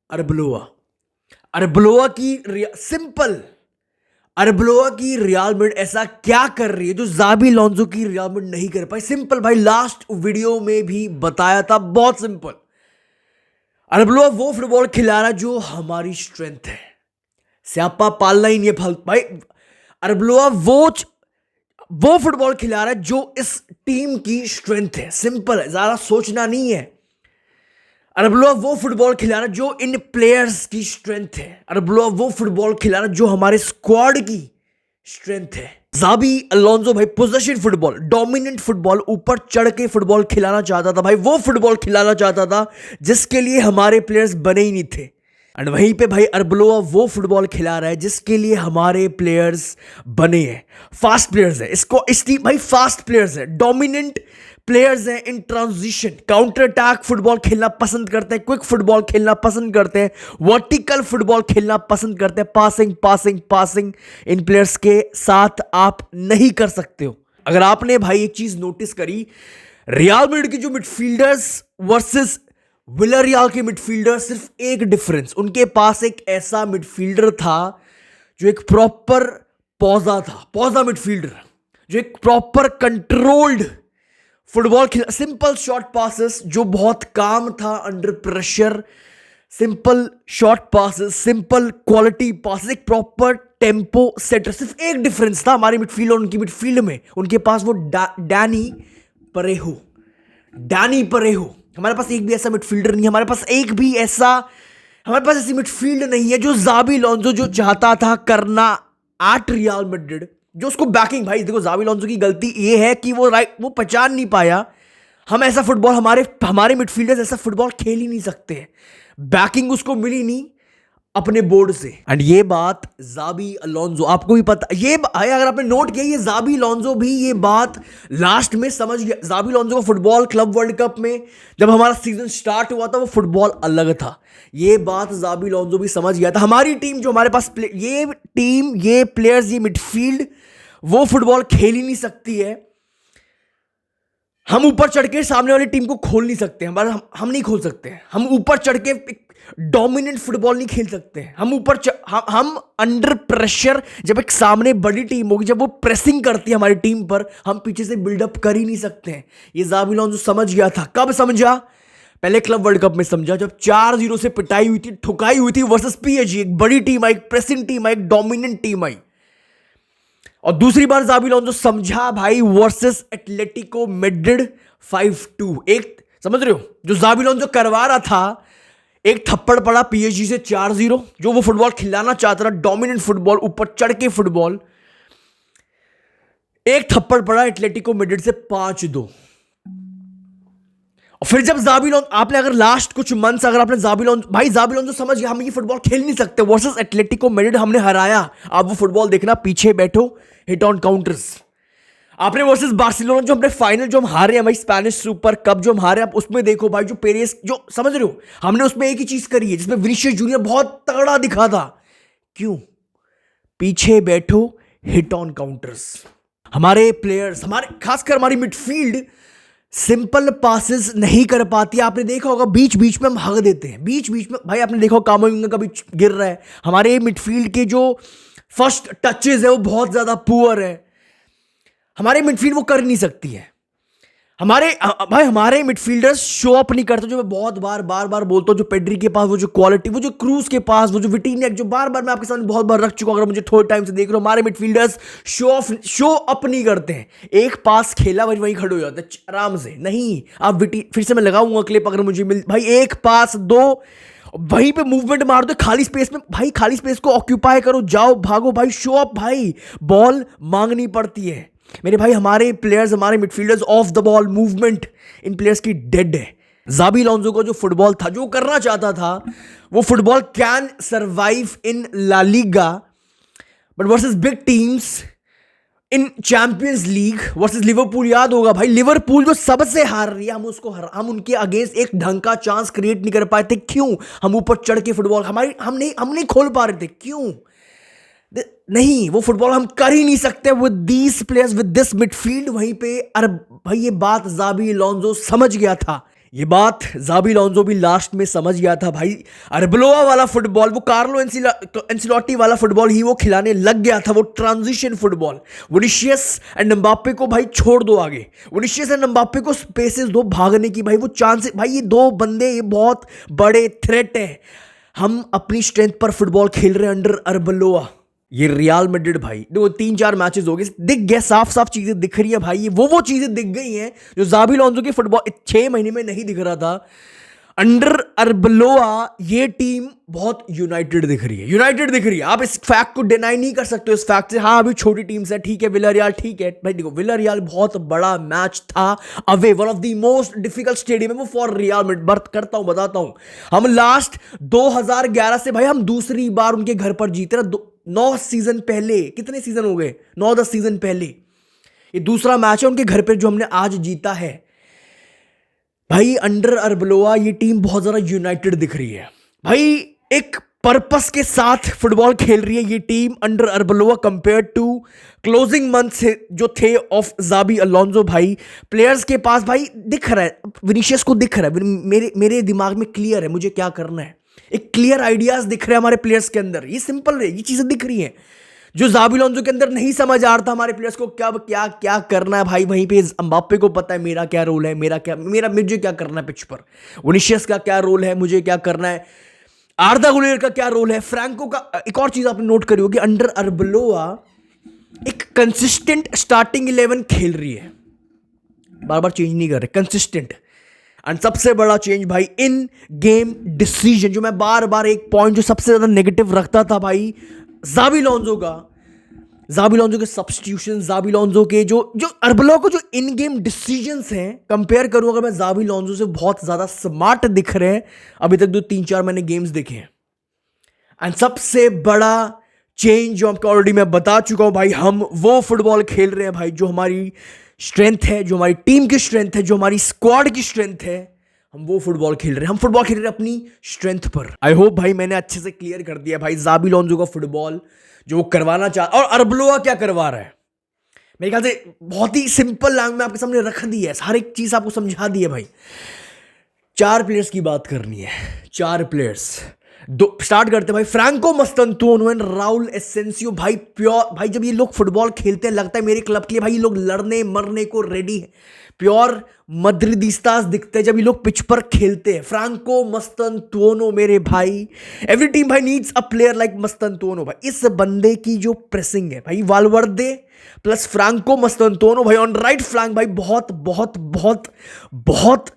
अरबलोआ अरबलोआ की सिंपल अरबलोआ की real Madrid ऐसा क्या कर रही है जो जाबी लोंजो की रियल मैड्रिड नहीं कर पाई? सिंपल भाई, लास्ट वीडियो में भी बताया था, बहुत सिंपल। अरबलोआ वो फुटबॉल खिला रहा है जो हमारी स्ट्रेंथ है। स्यापा पालना ही नहीं है फालतू भाई। अरबलोआ वो फुटबॉल खिला रहा है जो इस टीम की स्ट्रेंथ है। सिंपल है, ज्यादा सोचना नहीं है। अरबलोआ वो फुटबॉल खिला रहा है जो इन प्लेयर्स की स्ट्रेंथ है। अरबलोआ वो फुटबॉल खिला रहा है जो हमारे स्क्वाड की स्ट्रेंथ है। जाबी अलोंसो भाई पोजेशन फुटबॉल, डोमिनेंट फुटबॉल, ऊपर चढ़ के फुटबॉल खिलाना चाहता था भाई। वो फुटबॉल खिलाना चाहता था जिसके लिए हमारे प्लेयर्स बने ही नहीं थे। एंड वहीं पे भाई अरबलोआ वो फुटबॉल खिला रहा है जिसके लिए हमारे प्लेयर्स बने हैं। फास्ट प्लेयर्स है, इसको इस टीम भाई फास्ट प्लेयर्स है, डोमिनेंट प्लेयर्स हैं इन ट्रांजिशन, काउंटर अटैक फुटबॉल खेलना पसंद करते हैं, क्विक फुटबॉल खेलना पसंद करते हैं, वर्टिकल फुटबॉल खेलना पसंद करते हैं। Passing passing passing in players के साथ आप नहीं कर सकते हो। अगर आपने भाई एक चीज नोटिस करी, रियल मैड्रिड की जो मिडफील्डर्स वर्सेस विलारियल के मिडफील्डर, सिर्फ एक डिफरेंस, उनके पास एक ऐसा मिडफील्डर था जो एक प्रॉपर पौजा मिडफील्डर, जो एक प्रॉपर कंट्रोल्ड फुटबॉल खेला, सिंपल शॉर्ट पासेस, जो बहुत काम था under pressure, simple short passes, simple quality passes, एक प्रॉपर टेम्पो सेटर। सिर्फ एक डिफरेंस था हमारे मिडफील्ड और उनकी मिडफील्ड में, उनके पास वो डैनी परेहो। हमारे पास एक भी ऐसा मिडफील्डर नहीं है, हमारे पास ऐसी मिडफील्ड नहीं है जो जाबी लोंजो जो चाहता था करना एट रियल मैड्रिड, जो उसको बैकिंग। भाई देखो, जाबी लोंजो की गलती ये है कि वो पहचान नहीं पाया हम ऐसा फुटबॉल, हमारे मिडफील्डर्स ऐसा फुटबॉल खेल ही नहीं सकते। बैकिंग उसको मिली नहीं अपने बोर्ड से। एंड ये बात जाबी अलोंसो, आपको भी पता, ये अगर आपने नोट किया, ये जाबी अलोंसो भी ये बात लास्ट में समझ गया। जाबी अलोंसो का फुटबॉल क्लब वर्ल्ड कप में जब हमारा सीजन स्टार्ट हुआ था, वो फुटबॉल अलग था। ये बात जाबी अलोंसो भी समझ गया था। हमारी टीम जो हमारे पास ये प्लेयर्स, ये मिडफील्ड वो फुटबॉल खेल ही नहीं सकती है। हम ऊपर चढ़ के सामने वाली टीम को खोल नहीं सकते, हम नहीं खोल सकते। हम ऊपर चढ़ के डोमिनेंट फुटबॉल नहीं खेल सकते। हम अंडर प्रेशर, जब एक सामने बड़ी टीम होगी, जब वो प्रेसिंग करती है हमारी टीम पर, हम पीछे से बिल्डअप कर ही नहीं सकते हैं। ये जाबी अलोंसो समझ गया था। कब समझा? पहले क्लब वर्ल्ड कप में समझा, जब 4-0 से पिटाई हुई थी, ठुकाई हुई थी वर्सेस पीएसजी। एक बड़ी टीम आई, एक प्रेसिंग टीम आई, एक डोमिनेंट टीम आई। और दूसरी बार जाबी अलोंसो समझा भाई वर्सेस एटलेटिको मैड्रिड 5-2। एक समझ रहे हो, जो जाबी अलोंसो करवा रहा था, एक थप्पड़ पड़ा पीएसजी से 4-0, जो वो फुटबॉल खिलाना चाहता था, डोमिनेंट फुटबॉल, ऊपर चढ़ के फुटबॉल। एक थप्पड़ पड़ा एटलेटिको मैड्रिड से 5-2। और फिर जब जाबी अलोंसो, आपने अगर लास्ट कुछ मंथ्स अगर आपने जाबी अलोंसो समझ गया हम ये फुटबॉल खेल नहीं सकते। वर्सेस एटलेटिको मैड्रिड हमने हराया। आप वो फुटबॉल देखना, पीछे बैठो, हिट ऑन काउंटर्स। आपने वर्सेस बार्सिलोना जो हमने फाइनल जो हम हारे हैं भाई, स्पेनिश सुपर कप जो हम हारे, आप उसमें देखो भाई, जो पेरेस, जो समझ रहे हो, हमने उसमें एक ही चीज करी है जिसमें विनीशियस जूनियर बहुत तगड़ा दिखा था। क्यों? पीछे बैठो, हिट ऑन काउंटर्स। हमारे प्लेयर्स, खासकर हमारी मिडफील्ड सिंपल पासेस नहीं कर पाती। आपने देखा होगा बीच बीच में हम हग देते हैं, बीच बीच में भाई। आपने देखा कामाविंगा कभी गिर रहा है। हमारे मिडफील्ड के जो फर्स्ट टचेस है वो बहुत ज्यादा पुअर है। हमारे मिडफील्ड वो कर नहीं सकती है। हमारे मिडफील्डर्स शो अप नहीं करते, जो मैं बहुत बार बोलता हूँ। जो पेड्री के पास वो जो क्वालिटी, वो जो क्रूज के पास वो जो विटिनिया, जो बार मैं आपके सामने बहुत बार रख चुका हूं, अगर मुझे थोड़े टाइम से देख रहे हो, हमारे मिडफील्डर्स शो अप नहीं करते हैं। एक पास खेला वहीं खड़े हो जाते हैं आराम से। नहीं, आप फिर से मैं लगाऊंगा क्लिप अगर मुझे मिल, भाई एक पास दो, वहीं पे मूवमेंट मार दो खाली स्पेस में भाई, खाली स्पेस को ऑक्यूपाई करो, जाओ भागो भाई, शो अप भाई। बॉल मांगनी पड़ती है मेरे भाई। हमारे प्लेयर्स, हमारे midfielders of the ball movement in players की डेड है। जाबी अलोंसो को जो फुटबॉल था, जो करना चाहता था, वो football can survive in La Liga, but versus big teams in Champions League versus Liverpool, याद होगा भाई, लिवरपूल जो सबसे हार रही है, हम उनके अगेंस्ट एक ढंग का चांस क्रिएट नहीं कर पाए थे। क्यों? हम ऊपर चढ़ के फुटबॉल हम नहीं खोल पा रहे थे। क्यों नहीं? वो फुटबॉल हम कर ही नहीं सकते with these players, with this midfield. वहीं पे अरे भाई, ये बात जाबी अलोंसो समझ गया था। ये बात जाबी लोंजो भी लास्ट में समझ गया था भाई। अरबलोआ वाला फुटबॉल, वो कार्लो एंसिलोटी वाला फुटबॉल ही वो खिलाने लग गया था, वो transition football. Vinicius and Mbappe को भाई छोड़ दो आगे, विनीशियस एंड एम्बाप्पे को स्पेसेस दो भागने की भाई, वो चांसेस भाई, ये दो बंदे ये बहुत बड़े थ्रेट हैं। हम अपनी स्ट्रेंथ पर फुटबॉल खेल रहे हैं अंडर अरबलोआ। ये रियल मैड्रिड भाई, देखो 3-4 मैचेस हो गए, दिख गया, साफ साफ चीजें दिख रही है भाई। ये वो चीजें दिख गई हैं जो जाबी लोंजो की फुटबॉल 6 महीने में नहीं दिख रहा था। अंडर अरबलोआ ये टीम बहुत यूनाइटेड दिख रही है, यूनाइटेड दिख रही है। आप इस फैक्ट को डिनाई नहीं कर सकते हो, इस फैक्ट से। हाँ अभी छोटी टीम्स है, ठीक है, विलारियल ठीक है भाई। देखो विलारियल बहुत बड़ा मैच था away, one of the most difficult stadium है वो फॉर रियल मैड्रिड। बर्थ करता हूं, बताता हूं, हम लास्ट 2011 से भाई हम दूसरी बार उनके घर पर जीते ना। 9 सीजन पहले, कितने सीजन हो गए, 9-10 सीजन पहले ये दूसरा मैच है उनके घर पर जो हमने आज जीता है भाई। अंडर अरबलोआ ये टीम बहुत ज्यादा यूनाइटेड दिख रही है भाई, एक पर्पस के साथ फुटबॉल खेल रही है ये team under Arbeloa compare to closing months जो थे ऑफ जाबी अलोंजो। भाई प्लेयर्स के पास भाई दिख रहा है, विनीशियस को दिख रहा है, मेरे दिमाग में क्लियर है मुझे क्या करना है, एक क्लियर आइडियाज दिख रहे हैं हमारे प्लेयर्स के अंदर। ये सिंपल है, ये चीजें दिख रही हैं जो जाबी लोंजो के अंदर नहीं समझ आ रहा था हमारे प्लेयर्स को, कब क्या क्या करना है भाई। वहीं पे एम्बाप्पे को पता है मेरा क्या रोल है, मुझे क्या करना है पिच पर, विनीशियस का क्या रोल है, मुझे क्या करना है, आर्दा गुलेर का क्या रोल है, फ्रैंको का। एक और चीज आपने नोट करी होगी, अंडर अरबलोआ एक कंसिस्टेंट स्टार्टिंग 11 खेल रही है, बार बार चेंज नहीं कर रहे, कंसिस्टेंट। एंड सबसे बड़ा चेंज भाई इन गेम डिसीजन, जो मैं बार बार एक पॉइंट जो सबसे ज्यादा नेगेटिव रखता था भाई जाबी लोंजो के सब्स्टिट्यूशन, जाबी लोंजो के जो अरबलोआ को जो इन गेम डिसीजंस हैं, कंपेयर करूं अगर मैं जाबी लोंजो से बहुत ज्यादा स्मार्ट दिख रहे हैं अभी तक जो 3-4 मैंने गेम्स देखे हैं। एंड सबसे बड़ा चेंज जो आपको ऑलरेडी मैं बता चुका हूं भाई, हम वो फुटबॉल खेल रहे हैं भाई जो हमारी स्ट्रेंथ है, जो हमारी टीम की स्ट्रेंथ है, जो हमारी स्क्वाड की स्ट्रेंथ है, हम वो फुटबॉल खेल रहे हैं। हम फुटबॉल खेल रहे हैं अपनी स्ट्रेंथ पर। आई होप भाई मैंने अच्छे से क्लियर कर दिया भाई जाबी लोंजो का फुटबॉल जो वो करवाना चाहता, और अरबलोआ क्या करवा रहा है। मेरे ख्याल से बहुत ही सिंपल लैंग्वेज में आपके सामने रख दी है, हर एक चीज आपको समझा दी है भाई। 4 प्लेयर्स की बात करनी है, 4 प्लेयर्स। स्टार्ट करते हैं भाई, फ्रैंको मस्तंतुओनो एंड राउल एसेंसियो। भाई प्योर भाई, जब ये लोग फुटबॉल खेलते हैं लगता है मेरे क्लब के लिए भाई ये लोग लड़ने मरने को रेडी है। प्योर मद्रिदिस्तास दिखते हैं जब ये लोग पिच पर खेलते हैं। फ्रैंको मस्तंतुओनो मेरे भाई, एवरी टीम भाई नीड्स अ प्लेयर लाइक मस्तंतुओनो भाई। इस बंदे की जो प्रेसिंग है भाई, वालवर्दे प्लस फ्रैंको मस्तंतुओनो भाई ऑन राइट फ्लैंक भाई, बहुत बहुत बहुत बहुत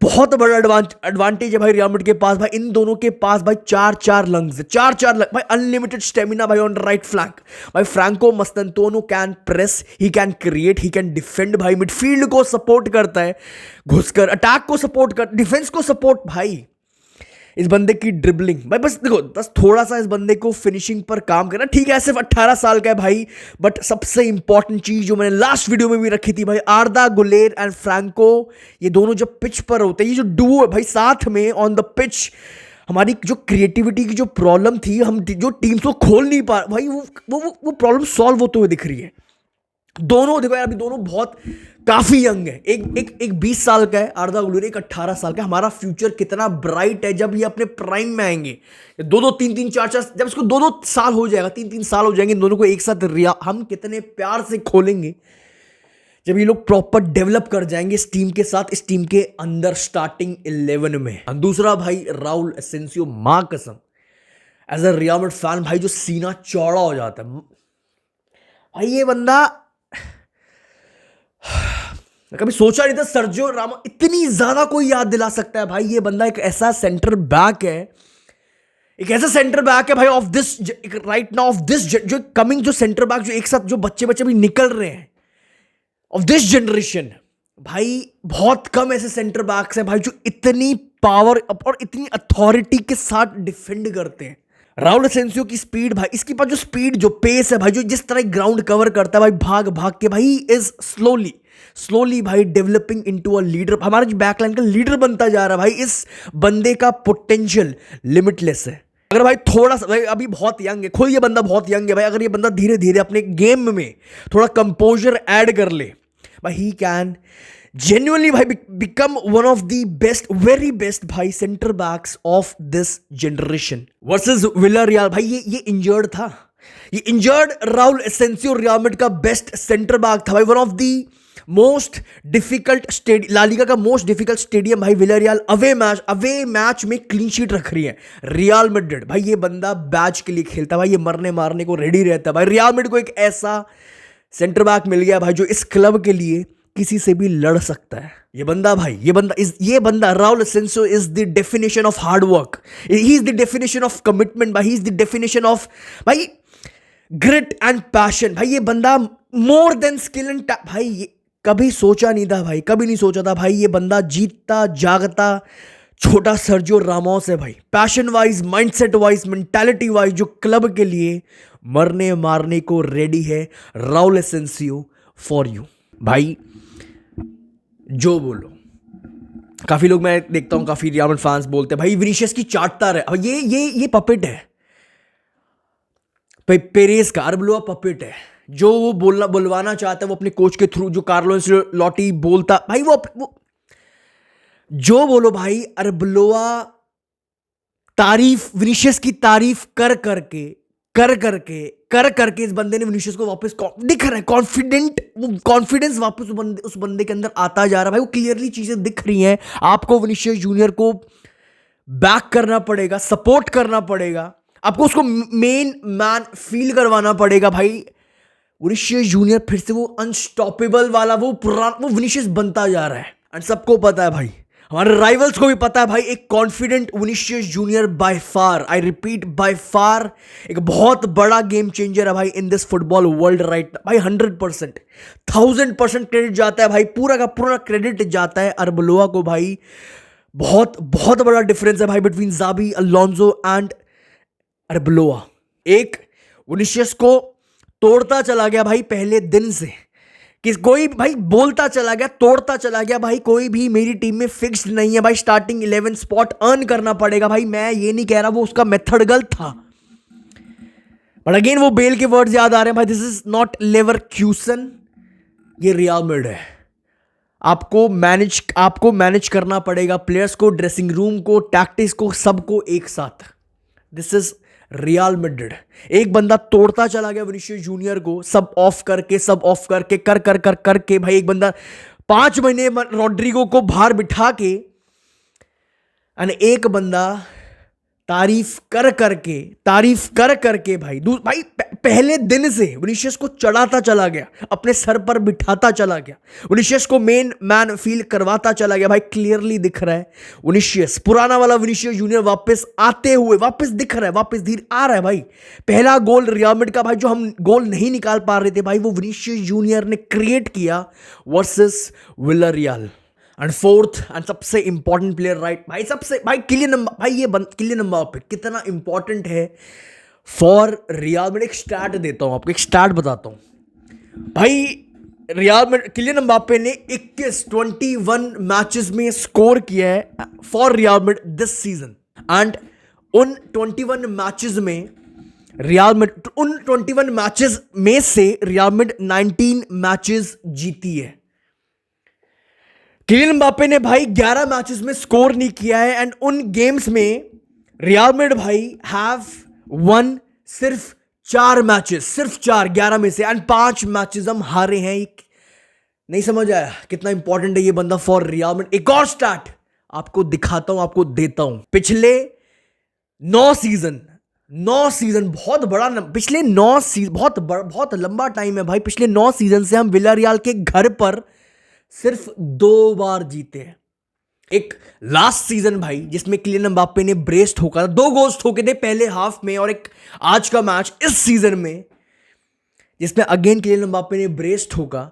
बहुत बड़ा एडवांटेज है भाई रियल मैड्रिड के पास भाई। इन दोनों के पास भाई 4-4 लंग्स, 4-4 भाई, अनलिमिटेड स्टेमिना भाई ऑन राइट फ्लैंक भाई। Franco Mastantuono can press, he can create, he can defend भाई। मिडफील्ड को सपोर्ट करता है घुसकर, अटैक को सपोर्ट कर, डिफेंस को सपोर्ट भाई। इस बंदे की ड्रिबलिंग भाई, बस देखो बस थोड़ा सा इस बंदे को फिनिशिंग पर काम करना, ठीक है सिर्फ 18 साल का है भाई। बट सबसे इंपॉर्टेंट चीज जो मैंने लास्ट वीडियो में भी रखी थी भाई, आर्दा गुलेर एंड फ्रैंको, ये दोनों जब पिच पर होते हैं, ये जो डुओ है भाई साथ में ऑन द पिच, हमारी जो क्रिएटिविटी की जो प्रॉब्लम थी, हम जो टीम्स को खोल नहीं पा भाई, वो प्रॉब्लम सॉल्व होते हुए दिख रही है। दोनों देखो यार, अभी दोनों बहुत काफी यंग है, एक 20 साल का है आर्दा गुलेर, एक 18 साल का। हमारा फ्यूचर कितना ब्राइट है जब ये अपने प्राइम में आएंगे। 2-2 3-3 4-4, जब इसको 2-2 साल हो जाएगा, 3-3 साल हो जाएंगे इन दोनों को एक साथ, हम कितने प्यार से खोलेंगे जब ये लोग प्रॉपर डेवलप कर जाएंगे इस टीम के साथ, इस टीम के अंदर स्टार्टिंग 11 में। दूसरा भाई राउल एसेंसियो, मां कसम as a Real Madrid fan भाई जो सीना चौड़ा हो जाता है भाई। ये बंदा कभी सोचा नहीं था सर्जियो रामोस इतनी ज्यादा कोई याद दिला सकता है भाई। ये बंदा एक ऐसा सेंटर बैक है, एक ऐसा सेंटर बैक है भाई of this right now, of this जो कमिंग जो सेंटर बैक जो एक साथ जो बच्चे भी निकल रहे हैं ऑफ दिस जनरेशन भाई, बहुत कम ऐसे सेंटर बैक्स हैं भाई जो इतनी पावर और इतनी अथॉरिटी के साथ डिफेंड करते हैं। राउल एसेंसियो की स्पीड भाई, इसके पास जो स्पीड जो पेस है भाई, जो जिस तरह ग्राउंड कवर करता है भाई भाग भाग के भाई, इज स्लोली भाई डेवलपिंग इनटू अ लीडर। हमारा जो बैकलाइन का लीडर बनता जा रहा है भाई। इस बंदे का पोटेंशियल लिमिटलेस है। अगर भाई थोड़ा सा भाई, अभी बहुत यंग है, खुद ये बंदा बहुत यंग है भाई, अगर ये बंदा धीरे धीरे अपने गेम में थोड़ा कंपोजर ऐड कर ले भाई, ही कैन genuinely भाई become one of the best, very best भाई centre backs of this generation versus Villarreal. भाई ये इंजर्ड था, ये injured Raul Asensio Real Madrid का बेस्ट सेंटर बैक था भाई। One of the most difficult stadium, La Liga का most difficult stadium भाई विलारियल। अवे मैच में क्लीन शीट रख रही है रियल मैड्रिड। भाई ये बंदा बैच के लिए खेलता है भाई, ये मरने मारने को रेडी रहता है भाई। रियल मैड्रिड को एक ऐसा सेंटर बैक मिल गया भाई जो इस क्लब के लिए किसी से भी लड़ सकता है। ये बंदा Raul Asensio is the definition of hard work, he is the definition of commitment भाई, he is the definition of भाई ग्रिट एंड पैशन। भाई ये बंदा मोर देन स्किल एंड भाई ये कभी सोचा नहीं था भाई, कभी नहीं सोचा था भाई ये बंदा जीतता जागता छोटा सर्जियो रामोस है भाई। Passion wise, mindset wise, mentality wise जो क्लब के लिए मरने मारने को रेडी है राउल एसेंसियो फॉर यू भाई। जो बोलो, काफी लोग मैं देखता हूं, काफी रियल मैड्रिड फैंस बोलते हैं भाई विनीशियस की चाटता रहे। ये पपेट है पेरेस का, अरबलोआ पपेट है। जो वो बुलवाना चाहता है वो अपने कोच के थ्रू, जो कार्लो एंसेलोटी बोलता भाई वो जो बोलो भाई। अरबलोआ तारीफ, विनीशियस की तारीफ कर करके इस बंदे ने विनीशियस को वापस दिख रहा है कॉन्फिडेंस वापस उस बंदे के अंदर आता जा रहा है भाई। वो क्लियरली चीजें दिख रही हैं आपको। विनीशियस जूनियर को बैक करना पड़ेगा, सपोर्ट करना पड़ेगा, आपको उसको मेन मैन फील करवाना पड़ेगा भाई। विनीशियस जूनियर फिर से वो अनस्टॉपेबल वाला वो विनीशियस बनता जा रहा है। एंड सबको पता है भाई, हमारे राइवल्स को भी पता है भाई, एक confident Vinicius junior by far, I repeat by far, एक बहुत बड़ा गेम चेंजर है भाई in this football world right भाई। 100%, 1000% क्रेडिट जाता है भाई, पूरा का पूरा क्रेडिट जाता है अरबलोआ को भाई। बहुत बहुत बड़ा डिफरेंस है भाई बिटवीन जाबी अलोंसो एंड अरबलोआ। एक विनीशियस को तोड़ता चला गया भाई पहले दिन से, कि कोई भाई बोलता चला गया, तोड़ता चला गया भाई, कोई भी मेरी टीम में फिक्स्ड नहीं है भाई, स्टार्टिंग 11 स्पॉट अर्न करना पड़ेगा भाई। मैं ये नहीं कह रहा वो उसका मेथड गलत था, बट अगेन वो बेल के वर्ड्स याद आ रहे हैं भाई, दिस इज नॉट लेवरक्यूसन, ये रियल मैड्रिड है। आपको मैनेज करना पड़ेगा प्लेयर्स को, ड्रेसिंग रूम को, टैक्टिक्स को, सबको एक साथ। This is real Madrid. एक बंदा तोड़ता चला गया विनीशियस जूनियर को, सब ऑफ करके करके भाई। एक बंदा 5 महीने रॉड्रिगो को बाहर बिठा के, एक बंदा तारीफ कर करके भाई पहले दिन से विनीशियस को चढ़ाता चला गया, अपने सर पर बिठाता चला गया, विनीशियस को मेन मैन फील करवाता चला गया भाई। क्लियरली दिख रहा है विनीशियस, पुराना वाला विनीशियस जूनियर वापस आते हुए, वापस दिख रहा है, वापस धीरे आ रहा है भाई। पहला गोल रियल मैड्रिड का भाई, जो हम गोल नहीं निकाल पा रहे थे भाई, वो विनीशियस जूनियर ने क्रिएट किया versus Villarreal. And fourth and सबसे इंपॉर्टेंट प्लेयर राइट भाई, किलियन एम्बाप्पे कितना इंपॉर्टेंट है फॉर रियल मैड्रिड। एक स्टार्ट देता हूं आपको, एक स्टार्ट बताता हूं भाई। रियल मैड्रिड, किलियन एम्बाप्पे ने 21 मैचेस में स्कोर किया है for real Madrid this season. And उन 21 मैचेस में से रियल मैड्रिड 19 मैचेस जीती है। किलियन एम्बाप्पे ने भाई 11 मैचेस में स्कोर नहीं किया है, एंड उन गेम्स में रियल मैड्रिड भाई हैव वन सिर्फ 4 मैचेस, सिर्फ 4 11 में से, एंड 5 मैचेस हम हारे हैं। नहीं समझ आया कितना इंपॉर्टेंट है ये बंदा फॉर रियल मैड्रिड। एक और स्टार्ट आपको दिखाता हूं, आपको देता हूं। पिछले 9 सीजन बहुत बड़ा, पिछले 9 सीजन बहुत लंबा टाइम है भाई। पिछले 9 सीजन से हम विलारियल के घर पर सिर्फ 2 बार जीते हैं। एक लास्ट सीजन भाई जिसमें किलियन एम्बाप्पे ने ब्रेस ठोका था, 2 गोल्स ठोके थे पहले हाफ में, और एक आज का मैच इस सीजन में जिसमें अगेन किलियन एम्बाप्पे ने ब्रेस ठोका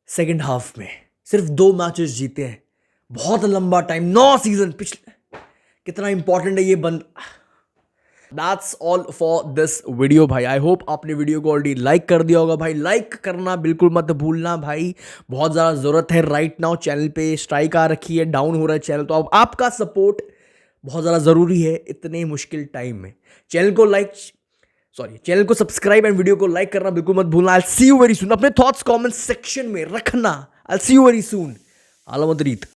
सेकंड हाफ में। सिर्फ 2 मैचेस जीते हैं, बहुत लंबा टाइम, 9 सीजन। पिछले कितना इंपॉर्टेंट है ये बंदा। That's all for this video भाई। आई होप आपने वीडियो को ऑलरेडी लाइक कर दिया होगा भाई। लाइक करना बिल्कुल मत भूलना भाई, बहुत ज़्यादा ज़रूरत है राइट नाउ। चैनल पे स्ट्राइक आ रखी है, डाउन हो रहा है चैनल, तो अब आपका सपोर्ट बहुत ज़्यादा ज़रूरी है इतने मुश्किल टाइम में। चैनल को सब्सक्राइब एंड वीडियो को लाइक करना बिल्कुल मत भूलना। I see you very soon. अपने थॉट्स कॉमेंट सेक्शन में रखना। I see you very soon. Ala Madrid.